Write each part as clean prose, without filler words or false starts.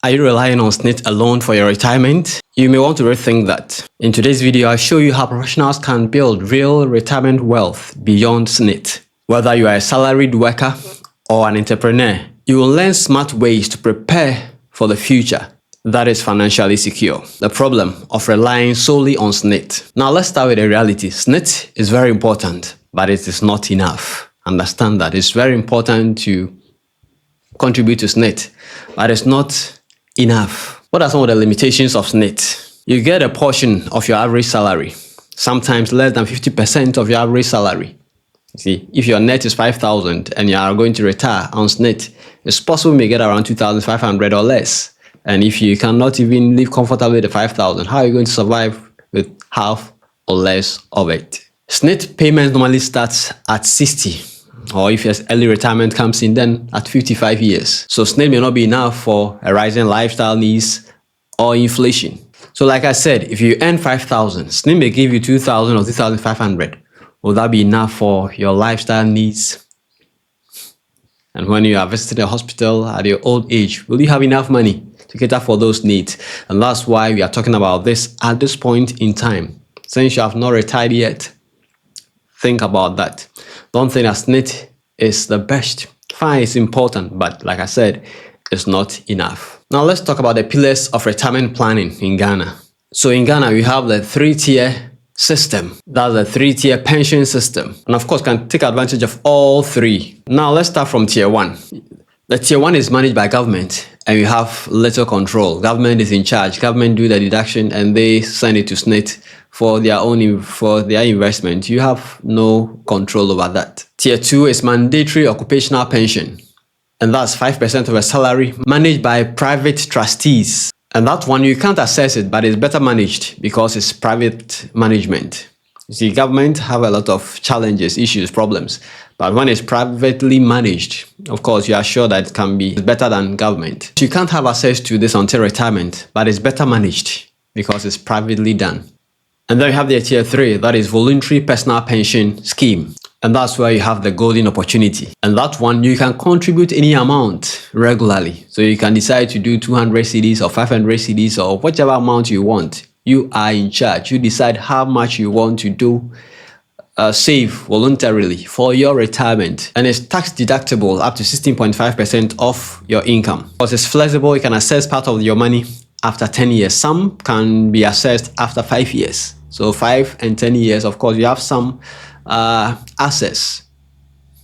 Are you relying on SSNIT alone for your retirement? You may want to rethink that. In today's video, I'll show you how professionals can build real retirement wealth beyond SSNIT. Whether you are a salaried worker or an entrepreneur, you will learn smart ways to prepare for the future that is financially secure. The problem of relying solely on SSNIT. Now let's start with the reality. SSNIT is very important, but it is not enough. Understand that. It's very important to contribute to SSNIT, but it's not enough. What are some of the limitations of SSNIT? You get a portion of your average salary, sometimes less than 50% of your average salary. See, if your net is 5,000 and you are going to retire on SSNIT, it's possible you may get around 2,500 or less. And if you cannot even live comfortably with the 5,000, how are you going to survive with half or less of it? SSNIT payments normally starts at 60. Or if your early retirement comes in, then at 55 years. So SSNIT may not be enough for a rising lifestyle needs or inflation. So like I said, if you earn 5,000, SSNIT may give you 2,000 or 2,500. Will that be enough for your lifestyle needs? And when you are visiting a hospital at your old age, will you have enough money to cater for those needs? And that's why we are talking about this at this point in time. Since you have not retired yet, think about that. Don't think that SSNIT is the best. Fine, it's important, but like I said, it's not enough. Now let's talk about the pillars of retirement planning in Ghana. So in Ghana, we have the three-tier system. That's the three-tier pension system. And of course, can take advantage of all three. Now let's start from tier one. The tier one is managed by government and you have little control. Government is in charge. Government do the deduction and they send it to SSNIT for their investment. You have no control over that. Tier 2 is mandatory occupational pension, and that's 5% of a salary managed by private trustees. And that one you can't access it, but it's better managed because it's private management. You see, government have a lot of challenges, issues, problems, but when it's privately managed, of course, you are sure that it can be better than government. You can't have access to this until retirement, but it's better managed because it's privately done. And then you have the tier 3, that is voluntary personal pension scheme. And that's where you have the golden opportunity. And that one, you can contribute any amount regularly. So you can decide to do 200 cedis or 500 cedis or whichever amount you want. You are in charge. You decide how much you want to do, save voluntarily for your retirement. And it's tax deductible up to 16.5% of your income. Because it's flexible, you can access part of your money after 10 years. Some can be assessed after 5 years. So 5 and 10 years, of course, you have some access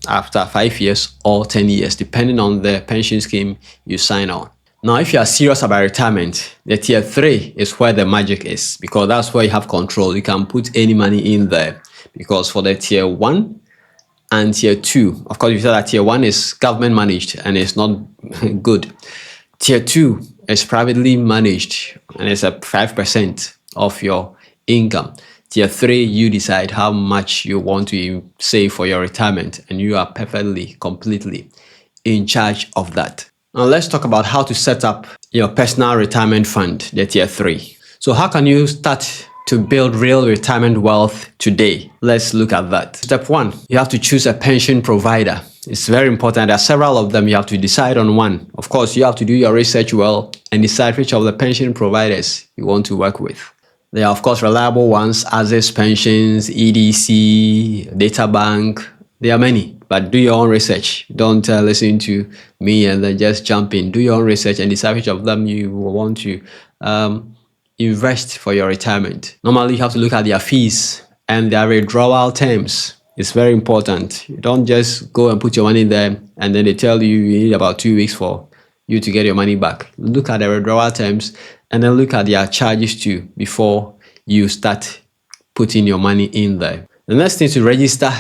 after 5 years or 10 years, depending on the pension scheme you sign on. Now, if you are serious about retirement, the tier 3 is where the magic is, because that's where you have control. You can put any money in there, because for the tier 1 and tier 2, of course, you said that tier 1 is government managed and it's not good. Tier 2 is privately managed and it's at 5% of your income. Tier 3, you decide how much you want to save for your retirement, and you are perfectly, completely in charge of that. Now let's talk about how to set up your personal retirement fund, the tier 3. So how can you start to build real retirement wealth today? Let's look at that. Step 1, you have to choose a pension provider. It's very important. There are several of them. You have to decide on one. Of course, you have to do your research well and decide which of the pension providers you want to work with. There are, of course, reliable ones, Access Pensions, EDC, Data Bank. There are many, but do your own research. Don't listen to me and then just jump in. Do your own research and decide which of them you want to invest for your retirement. Normally, you have to look at their fees and their withdrawal terms. It's very important. You don't just go and put your money there and then they tell you you need about 2 weeks for you to get your money back. Look at the withdrawal terms and then look at their charges too before you start putting your money in there. The next thing is to register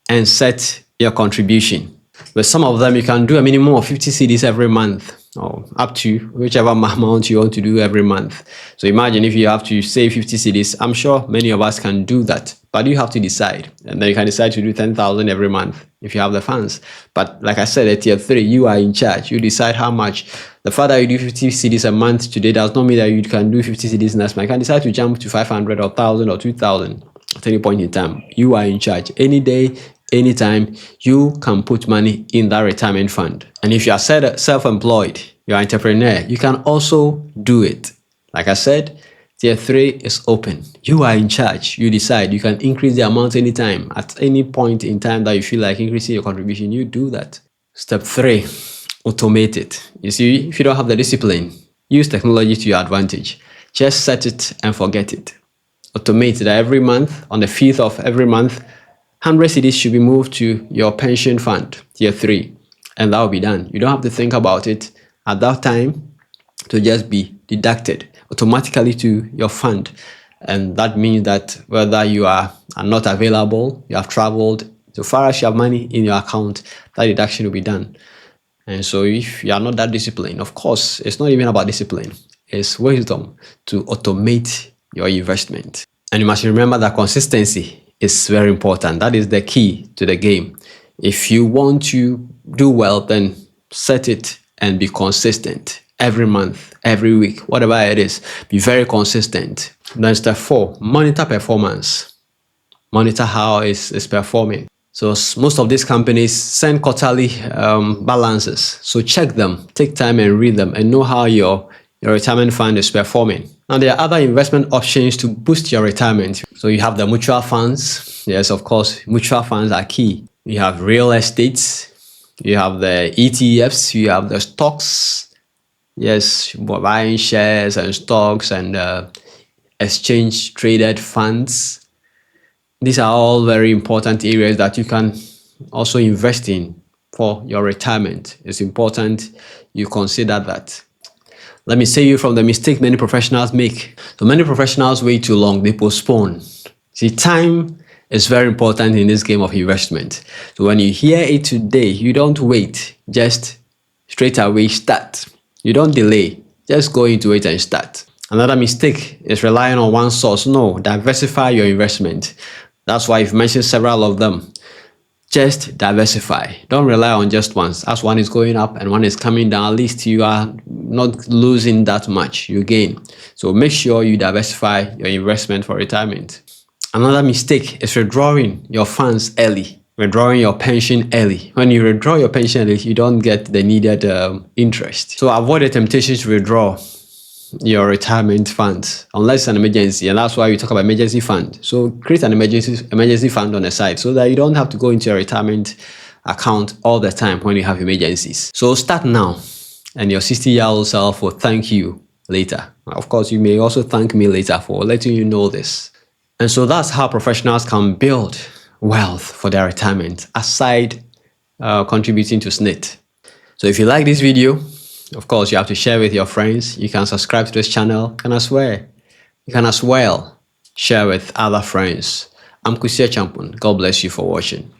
and set your contribution. With some of them, you can do a minimum of 50 cedis every month, or up to whichever amount you want to do every month. So imagine if you have to save 50 cedis. I'm sure many of us can do that, but you have to decide. And then you can decide to do 10,000 every month if you have the funds. But like I said, at tier 3, you are in charge. You decide how much. The further you do 50 cedis a month today does not mean that you can do 50 cedis next month. You can decide to jump to 500 or 1,000 or 2,000 at any point in time. You are in charge. Any day, anytime, you can put money in that retirement fund. And if you are self-employed, you're an entrepreneur, you can also do it. Like I said, tier 3 is open. You are in charge. You decide. You can increase the amount anytime. At any point in time that you feel like increasing your contribution, you do that. Step 3, automate it. You see, if you don't have the discipline, use technology to your advantage. Just set it and forget it. Automate that every month, on the 5th of every month, 100 cedis should be moved to your pension fund, tier 3, and that will be done. You don't have to think about it at that time. To just be deducted automatically to your fund. And that means that whether you are not available, you have traveled, so far as you have money in your account, that deduction will be done. And so if you are not that disciplined, of course, it's not even about discipline. It's wisdom to automate your investment. And you must remember that consistency is very important. That is the key to the game. If you want to do well, then set it and be consistent. Every month, every week, whatever it is, be very consistent. Then step 4, monitor performance. Monitor how it's performing. So most of these companies send quarterly balances. So check them, take time and read them and know how your retirement fund is performing. Now there are other investment options to boost your retirement. So you have the mutual funds. Yes, of course, mutual funds are key. You have real estate. You have the ETFs. You have the stocks. Yes, buying shares and stocks and exchange traded funds. These are all very important areas that you can also invest in for your retirement. It's important you consider that. Let me save you from the mistake many professionals make. So many professionals wait too long, they postpone. See, time is very important in this game of investment. So when you hear it today, you don't wait, just straight away start. You don't delay, just go into it and start. Another mistake is relying on one source. No, diversify your investment. That's why I've mentioned several of them. Just diversify. Don't rely on just one. As one is going up and one is coming down, at least you are not losing that much, you gain. So make sure you diversify your investment for retirement. Another mistake is withdrawing your funds early. Withdrawing your pension early. When you withdraw your pension early, you don't get the needed interest. So avoid the temptation to withdraw your retirement funds unless it's an emergency, and that's why we talk about emergency fund. So create an emergency fund on the side so that you don't have to go into your retirement account all the time when you have emergencies. So start now, and your 60-year-old self will thank you later. Of course, you may also thank me later for letting you know this. And so that's how professionals can build wealth for their retirement aside contributing to SSNIT. So if you like this video, of course you have to share with your friends. You can subscribe to this channel, and you can as well share with other friends. I'm Kusi Achampong. God bless you for watching.